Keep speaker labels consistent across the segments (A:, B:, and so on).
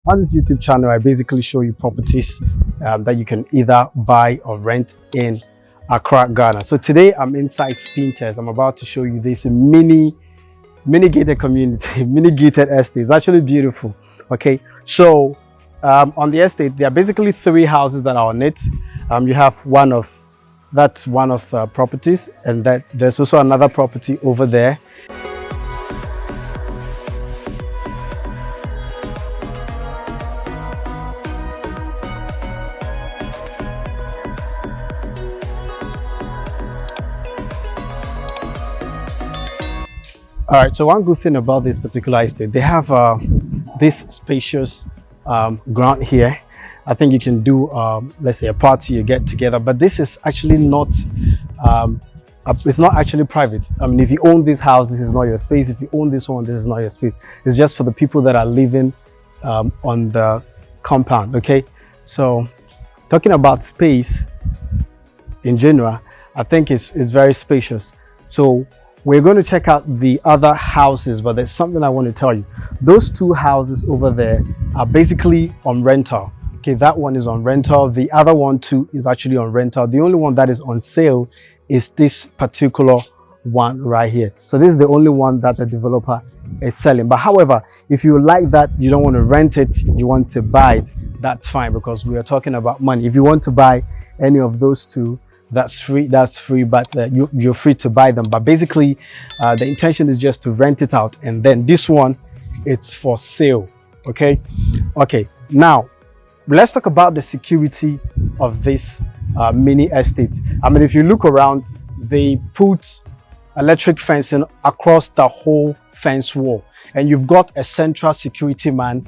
A: On this YouTube channel, I basically show you properties that you can either buy or rent in Accra, Ghana. So today I'm inside Spintex. I'm about to show you this mini gated community, mini gated estate. It's actually beautiful. Okay, so on the estate, there are basically 3 houses that are on it. You have one of properties, and that there's also another property over there. All right, so one good thing about this particular estate, they have this spacious ground here. I think you can do, let's say, a party, a get together, but this is actually not, it's not actually private. I mean, if you own this house, this is not your space. If you own this one, this is not your space. It's just for the people that are living on the compound, okay? So talking about space in general, I think it's very spacious. So we're going to check out the other houses, but there's something I want to tell you. Those 2 houses over there are basically on rental. Okay, that one is on rental. The other one too is actually on rental. The only one that is on sale is this particular one right here. So this is the only one that the developer is selling. But however, if you like that, you don't want to rent it, you want to buy it, that's fine, because we are talking about money. If you want to buy any of those 2, that's free, but you're free to buy them. But basically the intention is just to rent it out, and then this one, it's for sale. Okay, now let's talk about the security of this mini estate. I mean, if you look around, they put electric fencing across the whole fence wall, and you've got a central security man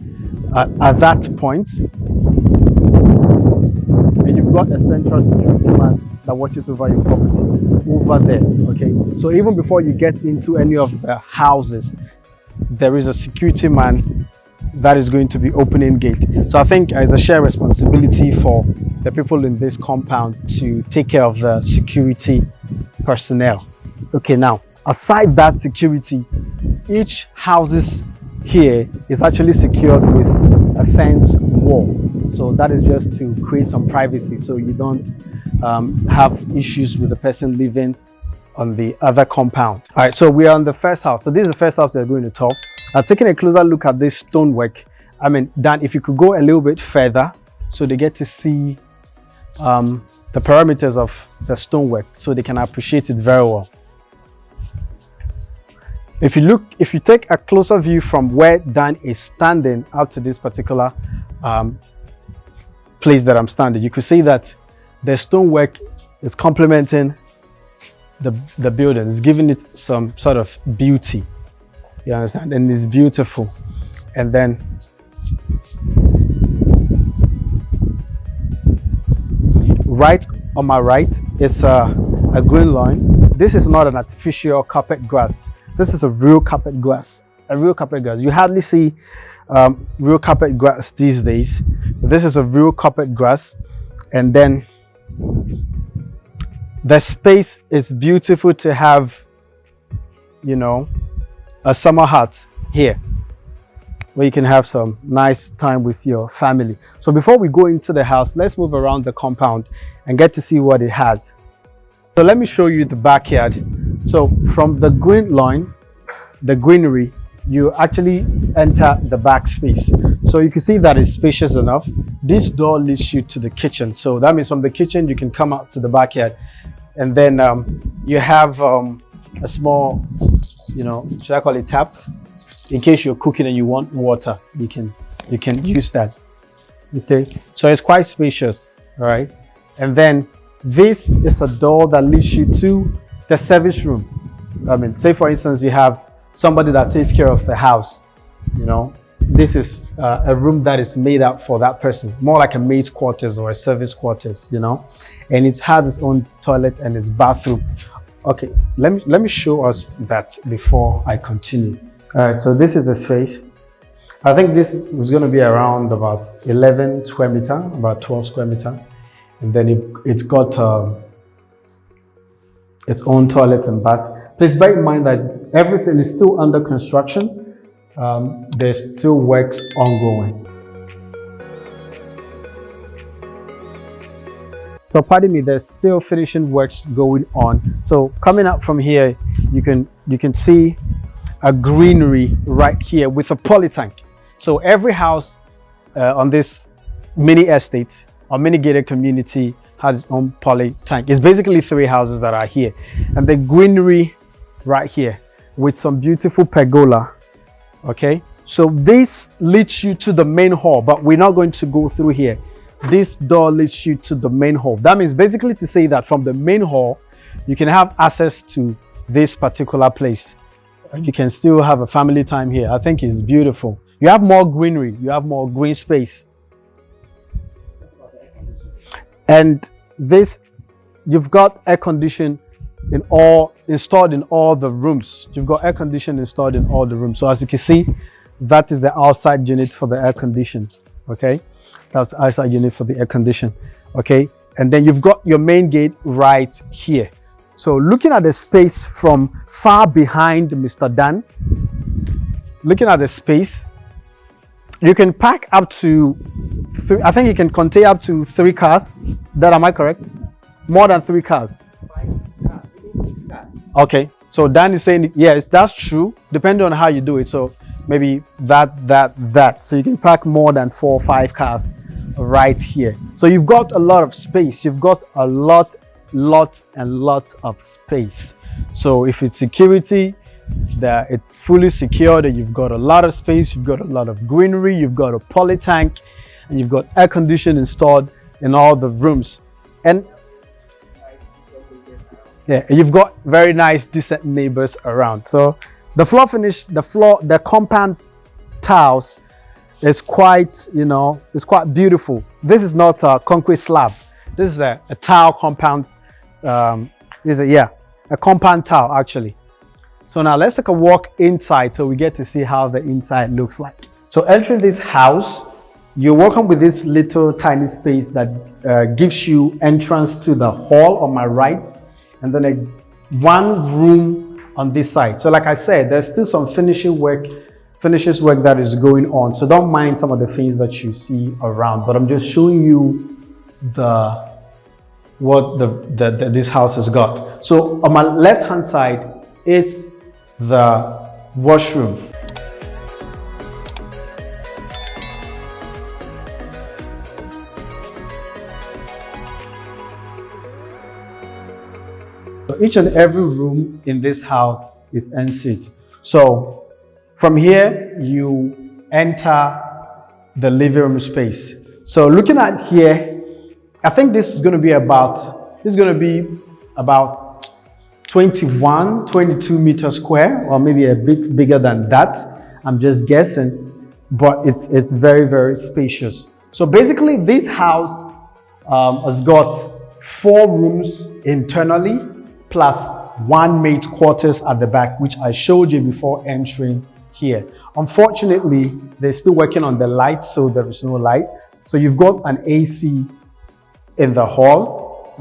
A: at that point, and you've got a central security man that watches over your property over there. Okay, so even before you get into any of the houses, there is a security man that is going to be opening gate. So I think it's a shared responsibility for the people in this compound to take care of the security personnel. Okay, now aside that security, each houses here is actually secured with a fence wall. So that is just to create some privacy, so you don't have issues with the person living on the other compound. All right, so we are on the first house. So this is the first house we're going to talk. Taking a closer look at this stonework, I mean, Dan, if you could go a little bit further so they get to see the parameters of the stonework, so they can appreciate it very well. If you take a closer view from where Dan is standing out to this particular place that I'm standing, you could see that the stonework is complementing the building. It's giving it some sort of beauty, you understand, and it's beautiful. And then right on my right is a green lawn. This is not an artificial carpet grass. This is a real carpet grass. You hardly see real carpet grass these days. This is a real carpet grass. And then the space is beautiful to have, you know, a summer hut here where you can have some nice time with your family. So before we go into the house, let's move around the compound and get to see what it has. So let me show you the backyard. So from the green lawn, the greenery, you actually enter the back space. So you can see that it's spacious enough. This door leads you to the kitchen. So that means from the kitchen, you can come out to the backyard. And then you have a small, you know, should I call it tap? In case you're cooking and you want water, you can use that. Okay, so it's quite spacious. All right, and then this is a door that leads you to the service room. I mean, say for instance, you have somebody that takes care of the house, you know, this is a room that is made up for that person, more like a maid's quarters or a service quarters, you know, and it has its own toilet and its bathroom. Okay, let me show us that before I continue. All right, so this is the space. I think this was going to be around about 11 square meter, about 12 square meter, and then it's got its own toilet and bath. Please bear in mind that everything is still under construction. There's still works ongoing. So pardon me, there's still finishing works going on. So coming up from here, you can see a greenery right here with a poly tank. So every house on this mini estate or mini gated community has its own poly tank. It's basically 3 houses that are here, and the greenery right here with some beautiful pergola. Okay, so this leads you to the main hall, but we're not going to go through here. This door leads you to the main hall. That means basically to say that from the main hall, you can have access to this particular place. You can still have a family time here. I think it's beautiful. You have more greenery, you have more green space. And this, you've got air conditioning installed in all the rooms. You've got air conditioning installed in all the rooms. So as you can see, that is the outside unit for the air condition. Okay, that's the outside unit for the air condition. Okay, and then you've got your main gate right here. So looking at the space from far behind Mr. Dan, looking at the space, you can pack up to I think you can contain up to 3 cars. That, am I correct? More than 3 cars.
B: 5 cars, maybe 6 cars.
A: Okay, so Dan is saying yes, that's true, depending on how you do it. So maybe that. So you can pack more than 4 or 5 cars right here. So you've got a lot of space. You've got a lot of space. So if it's security, that it's fully secured, and you've got a lot of space, you've got a lot of greenery, you've got a poly tank, and you've got air conditioning installed in all the rooms. And yeah, you've got very nice, decent neighbors around. So the floor finish, the compound tiles is quite, it's quite beautiful. This is not a concrete slab. This is a tile compound. A compound tile actually. So now let's take a walk inside so we get to see how the inside looks like. So entering this house, you're welcome with this little tiny space that gives you entrance to the hall on my right, and then one room on this side. So like I said, there's still some finishes work that is going on. So don't mind some of the things that you see around, but I'm just showing you what this house has got. So on my left hand side, it's the washroom. So each and every room in this house is en suite. So from here, you enter the living room space. So looking at here, I think this is going to be about 21, 22 meters square, or maybe a bit bigger than that. I'm just guessing, but it's very, very spacious. So basically this house has got 4 rooms internally, plus 1 maid quarters at the back, which I showed you before entering here. Unfortunately, they're still working on the lights, so there is no light. So you've got an AC in the hall,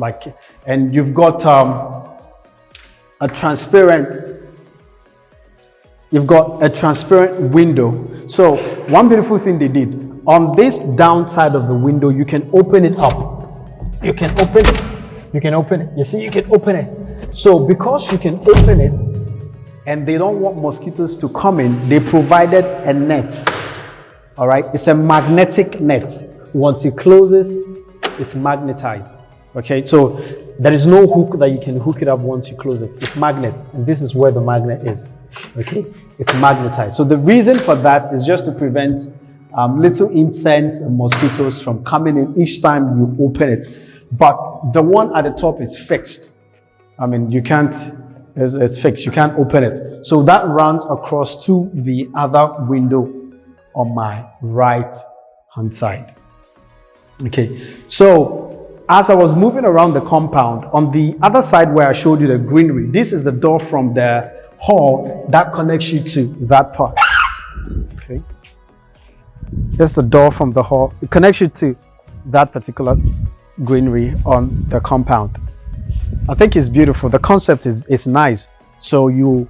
A: and you've got a transparent window. So one beautiful thing they did, on this downside of the window, you can open it up. You can open it. You see, you can open it. So because you can open it, and they don't want mosquitoes to come in, they provided a net. All right, it's a magnetic net. Once it closes, it's magnetized. Okay, so there is no hook that you can hook it up once you close it. It's magnet, and this is where the magnet is. Okay, it's magnetized. So the reason for that is just to prevent little insects and mosquitoes from coming in each time you open it. But the one at the top is fixed. I mean, you can't, it's fixed. You can't open it. So that runs across to the other window on my right hand side. Okay, so as I was moving around the compound, on the other side where I showed you the greenery, this is the door from the hall that connects you to that part. Okay, that's the door from the hall. It connects you to that particular greenery on the compound. I think it's beautiful. The concept is nice. So you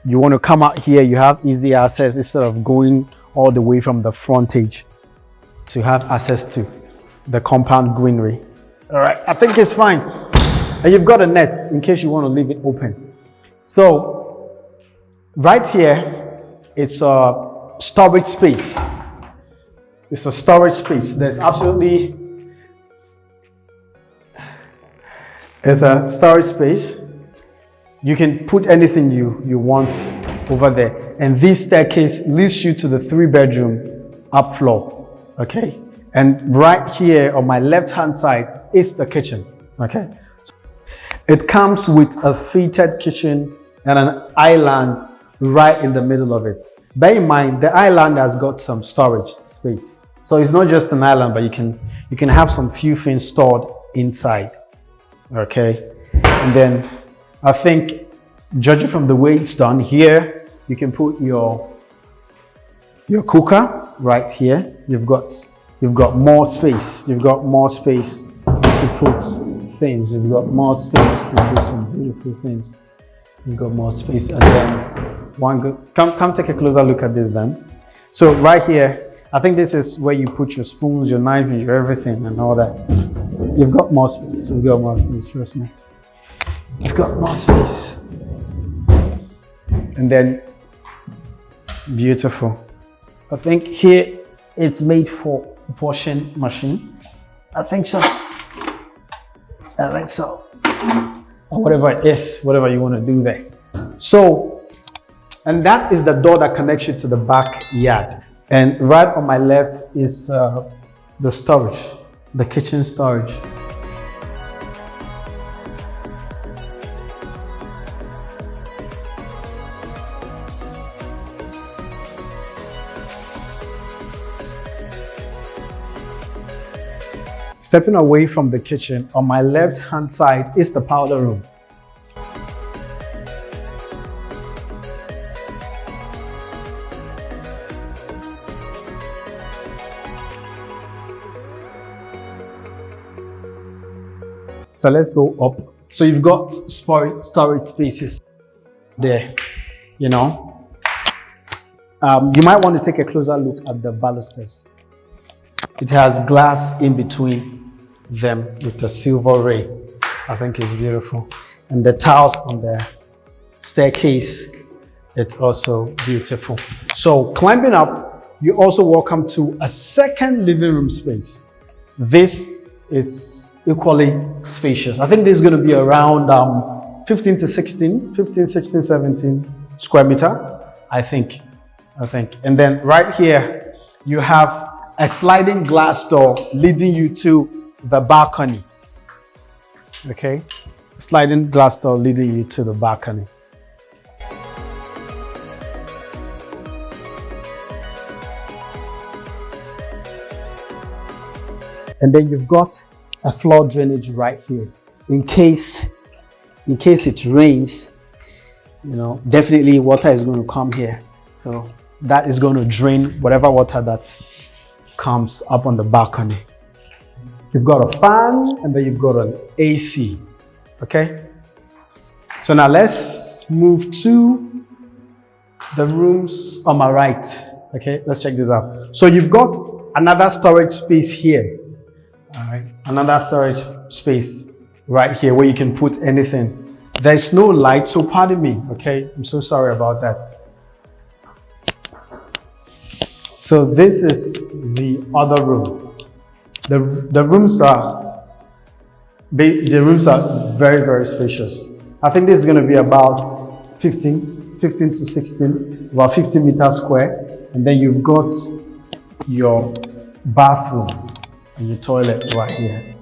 A: want to come out here, you have easy access instead of going all the way from the frontage to have access to the compound greenery. All right, I think it's fine. And you've got a net in case you want to leave it open. So right here, it's a storage space. It's a storage space. It's a storage space. You can put anything you want over there. And this staircase leads you to the 3-bedroom up floor. Okay. And right here on my left-hand side is the kitchen. Okay. It comes with a fitted kitchen and an island right in the middle of it. Bear in mind, the island has got some storage space. So it's not just an island, but you can have some few things stored inside. Okay. And then I think, judging from the way it's done here, you can put your cooker right here. You've got more space. You've got more space to put things. You've got more space to put some beautiful things. You've got more space, and then come take a closer look at this then. So right here, I think this is where you put your spoons, your knife, your everything and all that. You've got more space. You've got more space, trust me. You've got more space. And then, beautiful. I think here it's made for washing machine. I think so. Or whatever it is, whatever you want to do there. So, and that is the door that connects you to the backyard. And right on my left is the storage, the kitchen storage. Stepping away from the kitchen, on my left hand side is the powder room. So let's go up. So you've got storage spaces there, you know. You might want to take a closer look at the balusters. It has glass in between them with a silver ray. I think it's beautiful. And the tiles on the staircase, it's also beautiful. So climbing up, you're also welcome to a second living room space. This is equally spacious. I think this is going to be around 15, 16, 17 square meter, I think. And then right here, you have a sliding glass door leading you to the balcony. Okay, sliding glass door leading you to the balcony. And then you've got a floor drainage right here. In case it rains, you know, definitely water is going to come here. So that is going to drain whatever water that comes up on the balcony. You've got a fan and then you've got an AC. Okay. So now let's move to the rooms on my right. Okay, let's check this out. So you've got another storage space here. All right, another storage space right here where you can put anything. There's no light, so pardon me. Okay, I'm so sorry about that. So this is the other room. The rooms are very, very spacious. I think this is going to be about 15 to 16, about 15 meters square. And then you've got your bathroom and your toilet right here.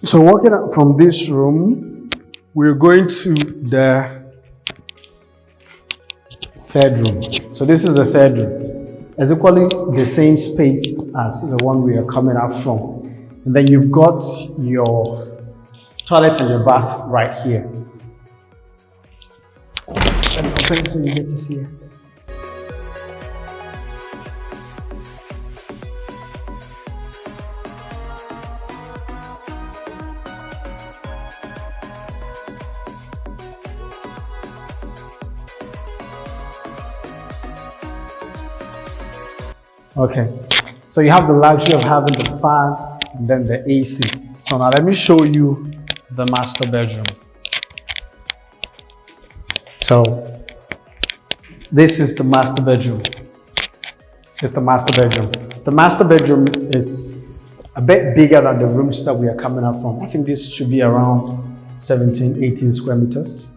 A: So walking up from this room, we're going to the third room. So this is the third room. It's equally the same space as the one we are coming up from. And then you've got your toilet and your bath right here. Let me open it so you get to see it. Okay, so you have the luxury of having the fan and then the AC. So now let me show you the master bedroom. So this is the master bedroom. It's the master bedroom. The master bedroom is a bit bigger than the rooms that we are coming up from. I think this should be around 17, 18 square meters.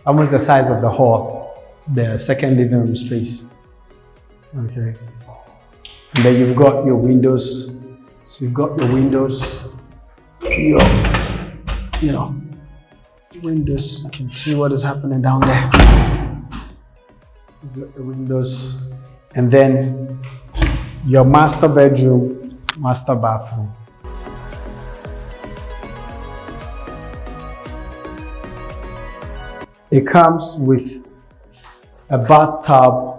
A: Almost the size of the hall, the second living room space. Okay. And then you've got your windows. So you've got your windows, windows. You can see what is happening down there. You've got the windows. And then your master bedroom, master bathroom. It comes with a bathtub.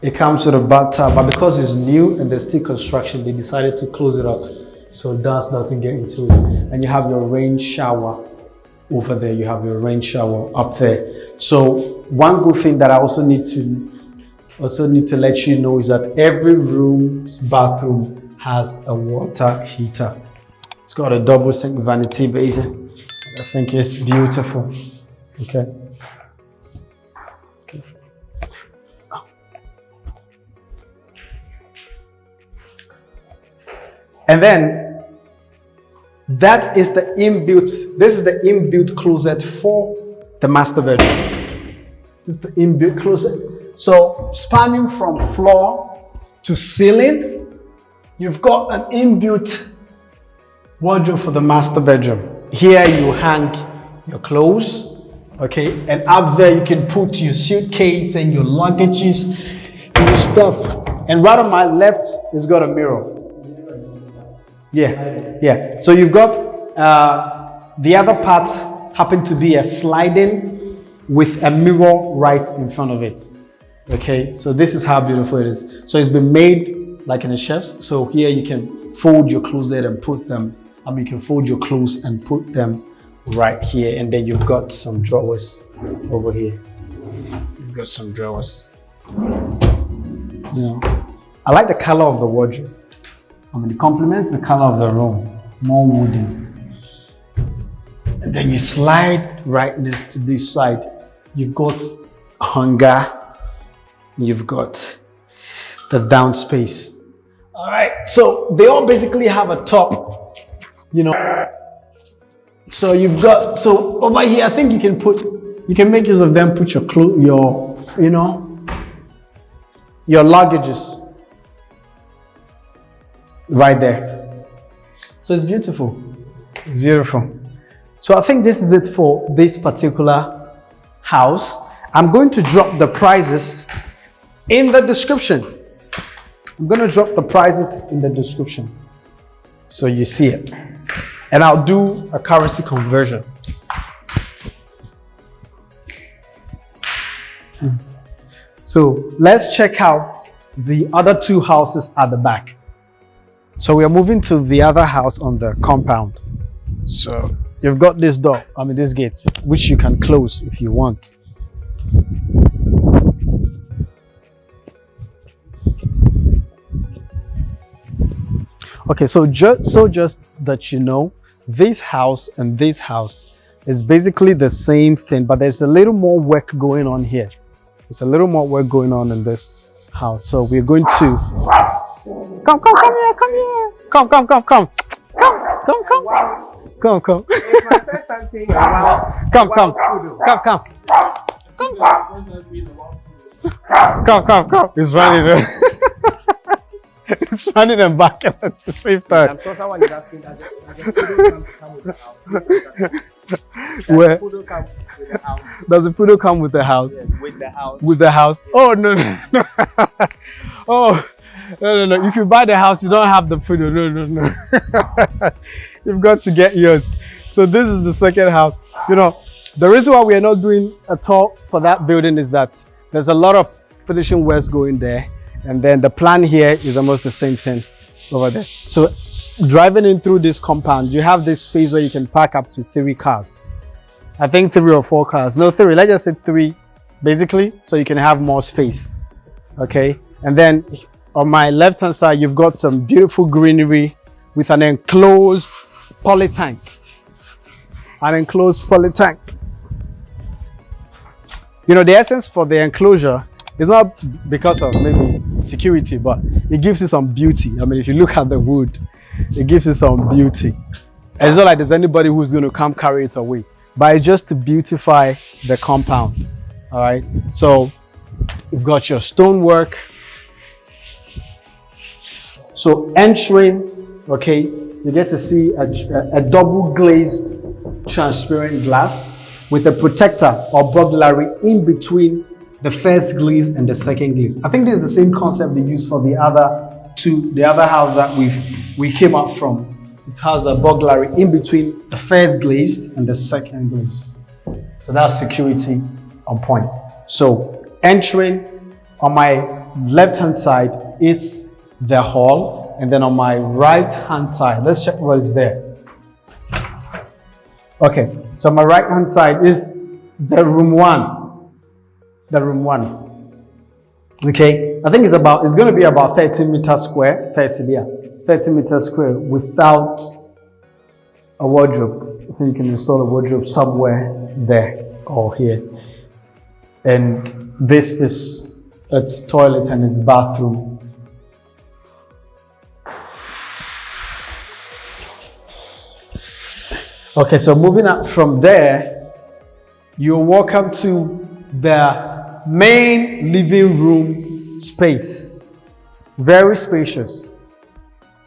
A: It comes with a bathtub, but because it's new and there's still construction, they decided to close it up so dust doesn't get into it. And you have your rain shower over there. You have your rain shower up there. So one good thing that I also need to let you know is that every room's bathroom has a water heater. It's got a double sink vanity basin. I think it's beautiful. Okay. And then that is the inbuilt, this is the inbuilt closet for the master bedroom. This is the inbuilt closet. So spanning from floor to ceiling, you've got an inbuilt wardrobe for the master bedroom. Here you hang your clothes, okay? And up there you can put your suitcase and your luggages and your stuff. And right on my left, it's got a mirror. Yeah. So you've got the other part happen to be a sliding with a mirror right in front of it. Okay, so this is how beautiful it is. So it's been made like in a chef's. So here you can fold your closet and put them. You can fold your clothes and put them right here. And then you've got some drawers over here. You've got some drawers. I like the color of the wardrobe. It complements the color of the room, more wooden. And then you slide right next to this side. You've got hanger, you've got the down space. All right, so they all basically have a top, So you've got, so over here, I think you can make use of them, put your your luggages. Right there. So it's beautiful. It's beautiful. So I think this is it for this particular house. I'm going to drop the prices in the description. I'm going to drop the prices in the description so you see it. And I'll do a currency conversion. So let's check out the other two houses at the back. So we are moving to the other house on the compound. So you've got this door, this gate, which you can close if you want. Okay, so just that you know, this house and this house is basically the same thing, but there's a little more work going on here. There's a little more work going on in this house. So we're going to come here. Come.
B: Wow. It's my first time seeing a wow.
A: Come. It's running. It's running and back at the same time.
B: I'm sure someone is asking that the poodle come with the house.
A: Where?
B: Poodle come with the house.
A: Does the poodle come with the house?
B: Yes, with the house.
A: With the house? Oh no. Oh. No. If you buy the house, you don't have the poodle. No. You've got to get yours. So this is the second house. The reason why we are not doing a tour for that building is that there's a lot of finishing works going there. And then the plan here is almost the same thing over there. So driving in through this compound, you have this space where you can park up to 3 cars. I think 3 or 4 cars. No, 3. Let's just say 3, basically, so you can have more space. Okay. And then on my left hand side, you've got some beautiful greenery with an enclosed poly tank. An enclosed poly tank. You know, the essence for the enclosure is not because of maybe security, but it gives you some beauty. I mean, if you look at the wood, it gives you some beauty. It's not like there's anybody who's going to come carry it away, but it's just to beautify the compound. All right. So you've got your stonework. So entering, okay, you get to see a double glazed transparent glass with a protector or burglary in between the first glaze and the second glaze. I think this is the same concept they use for the other house that we came up from. It has a burglary in between the first glazed and the second glaze. So that's security on point. So entering on my left hand side is the hall, and then on my right hand side, let's check what is there. Okay, so my right hand side is the room one. The room one. Okay, I think it's going to be about 30 meters square. 30 meters square without a wardrobe. I think you can install a wardrobe somewhere there or here. And this is its toilet and its bathroom. Okay, so moving up from there, you're welcome to the main living room space. Very spacious.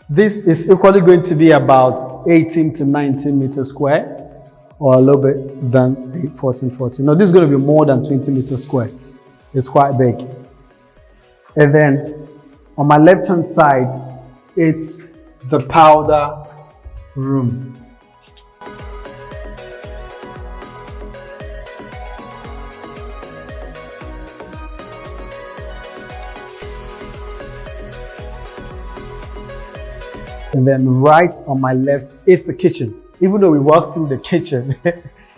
A: This is equally going to be about 18 to 19 meters square, or a little bit than 14. No, this is going to be more than 20 meters square. It's quite big. And then on my left hand side, it's the powder room. And then right on my left is the kitchen. Even though we walked through the kitchen,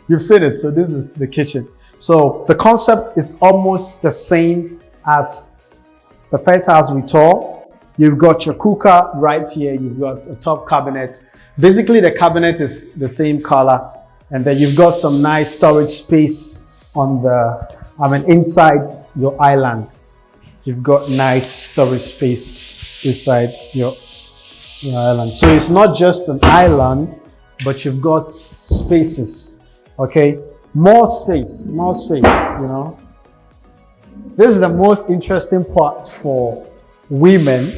A: you've seen it. So this is the kitchen. So the concept is almost the same as the first house we saw. You've got your cooker right here. You've got a top cabinet. Basically, the cabinet is the same color. And then you've got some nice storage space on inside your island. You've got nice storage space inside your island. So it's not just an island, but you've got spaces. Okay, more space, you know. This is the most interesting part for women.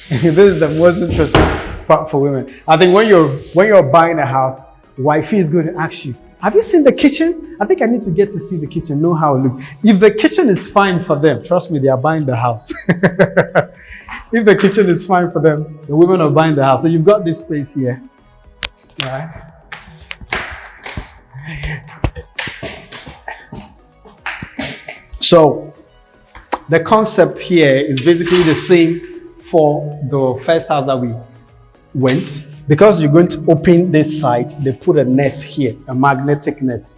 A: This is the most interesting part for women. I think when you're buying a house, wifey is going to ask you, have you seen the kitchen? I think I need to get to see the kitchen, know how it looks. If the kitchen is fine for them, trust me, they are buying the house. If the kitchen is fine for them, the women are buying the house. So you've got this space here. All right. So the concept here is basically the same for the first house that we went. Because you're going to open this side, they put a net here, a magnetic net.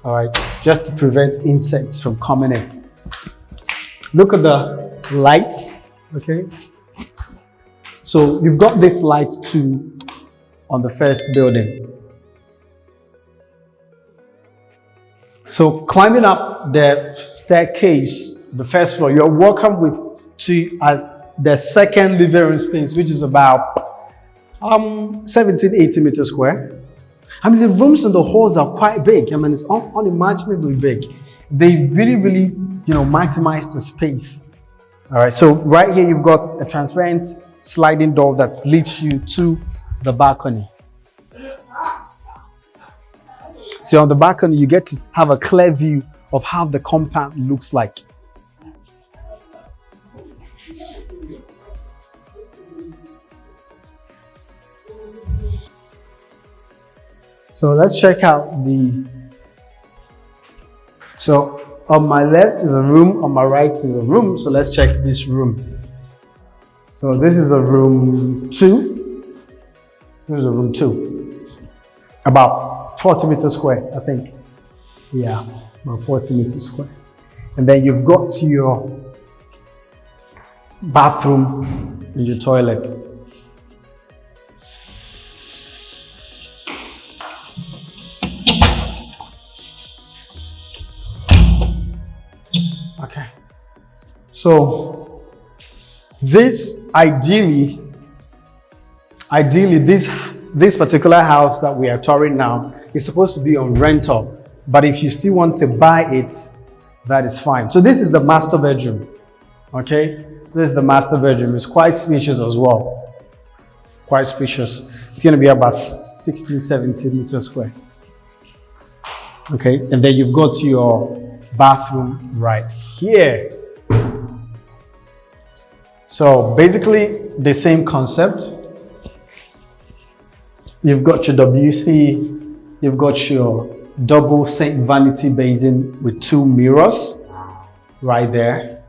A: All right, just to prevent insects from coming in. Look at the light. Okay, so you've got this light too on the first building. So climbing up the staircase, the first floor, you're welcome to the second living room space, which is about 17-18 meters square. I mean, the rooms and the halls are quite big. I mean, it's unimaginably big. They really, maximize the space. All right, so right here you've got a transparent sliding door that leads you to the balcony. So on the balcony, you get to have a clear view of how the compound looks like. So let's check out so on my left is a room, on my right is a room. So let's check this room. So this is a room 2. This is a room 2. About 40 meters square, I think. Yeah, about 40 meters square. And then you've got your bathroom and your toilet. Okay. So this ideally this particular house that we are touring now is supposed to be on rental, but if you still want to buy it, that is fine. So this is the master bedroom. Okay, this is the master bedroom. It's quite spacious as well. Quite spacious. It's going to be about 16, 17 meters square. Okay, and then you've got your bathroom right here. So basically the same concept. You've got your WC, you've got your double sink vanity basin with 2 mirrors right there.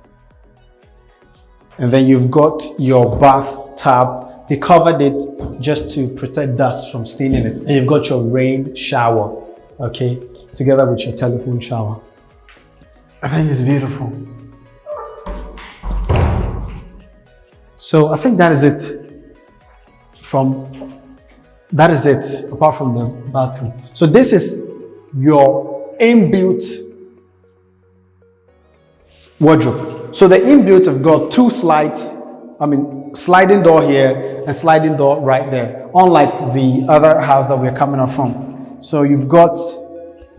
A: And then you've got your bathtub. We covered it just to protect dust from staying in it. And you've got your rain shower, okay, together with your telephone shower. I think it's beautiful. So I think that is it apart from the bathroom. So this is your inbuilt wardrobe. So the inbuilt have got 2 slides, sliding door here and sliding door right there, unlike the other house that we're coming up from. So you've got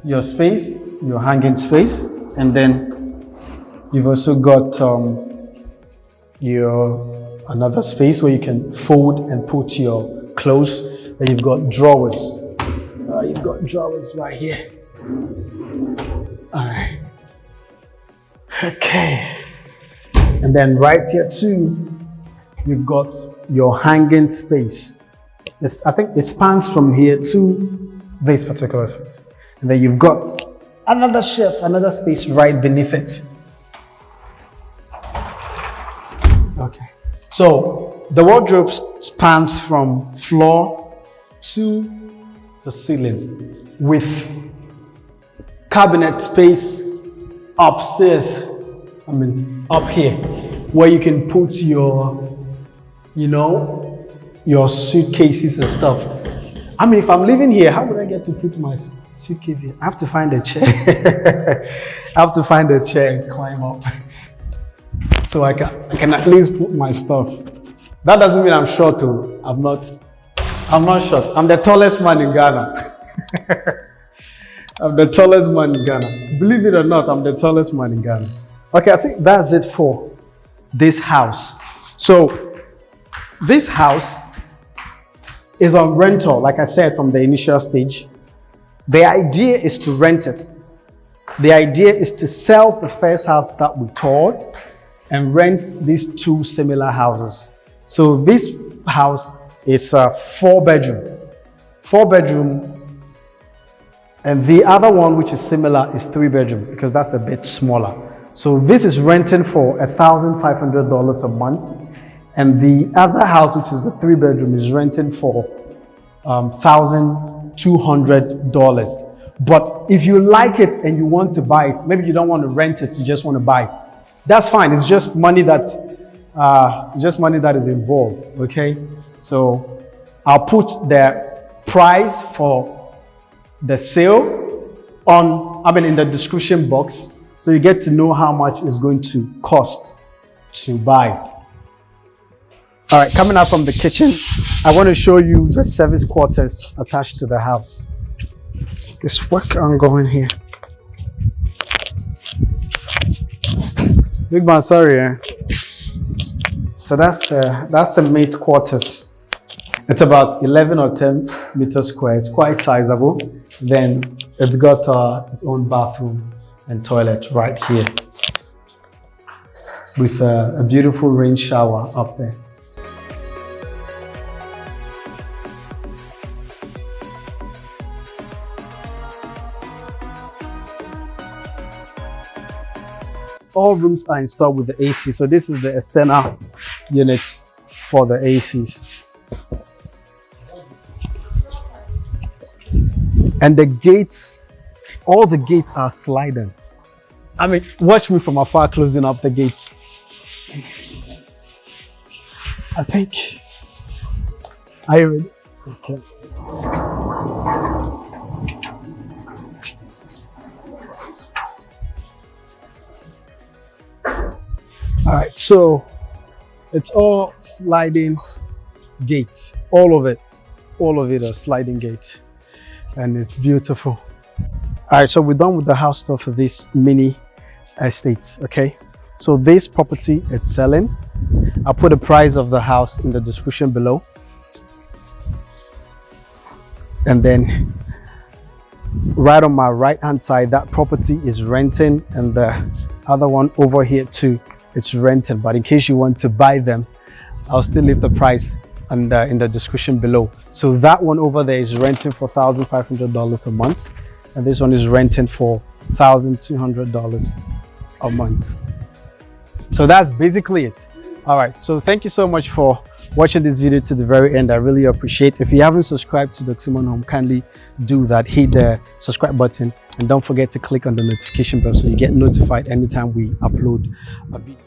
A: your space, your hanging space, and then you've also got your another space where you can fold and put your clothes. Then you've got drawers. You've got drawers right here. All right. Okay. And then right here too, you've got your hanging space. I think it spans from here to this particular space. And then you've got another shelf, another space right beneath it. Okay. So the wardrobe spans from floor to the ceiling with cabinet space upstairs, up here, where you can put your, your suitcases and stuff. If I'm living here, how would I get to put my suitcase here? I have to find a chair. I have to find a chair and climb up. So I can at least put my stuff. That doesn't mean I'm short too. I'm not short. I'm the tallest man in Ghana. I'm the tallest man in Ghana. Believe it or not, I'm the tallest man in Ghana. Okay, I think that's it for this house. So this house is on rental, like I said, from the initial stage. The idea is to rent it. The idea is to sell the first house that we toured and rent these 2 similar houses. So this house is a 4-bedroom. 4-bedroom, and the other one, which is similar, is 3-bedroom because that's a bit smaller. So this is renting for $1,500 a month, and the other house, which is a 3-bedroom, is renting for $1,200. But if you like it and you want to buy it, maybe you don't want to rent it, you just want to buy it. That's fine. It's just money that is involved. Okay. So I'll put the price for the sale in the description box, so you get to know how much it's going to cost to buy it. All right, coming out from the kitchen, I want to show you the service quarters attached to the house. This work ongoing here. Big man, sorry. So that's the mate quarters. It's about 11 or 10 meters square. It's quite sizable. Then it's got its own bathroom and toilet right here, with a beautiful rain shower up there. All rooms are installed with the AC. So this is the external unit for the ACs. And the gates, all the gates are sliding. Watch me from afar closing up the gate. I think. Are you ready? Okay. All right, so it's all sliding gates, all of it are sliding gates, and it's beautiful. All right, so we're done with the house tour for this mini estate. Okay, so this property it's selling. I'll put the price of the house in the description below, and then right on my right hand side that property is renting, and the other one over here too, it's rented. But in case you want to buy them, I'll still leave the price in the description below. So that one over there is renting for $1,500 a month, and this one is renting for $1,200 a month. So that's basically it. All right, so thank you so much for watching this video to the very end. I really appreciate it. If you haven't subscribed to the Oxymon Home, kindly do that. Hit the subscribe button and don't forget to click on the notification bell so you get notified anytime we upload a video.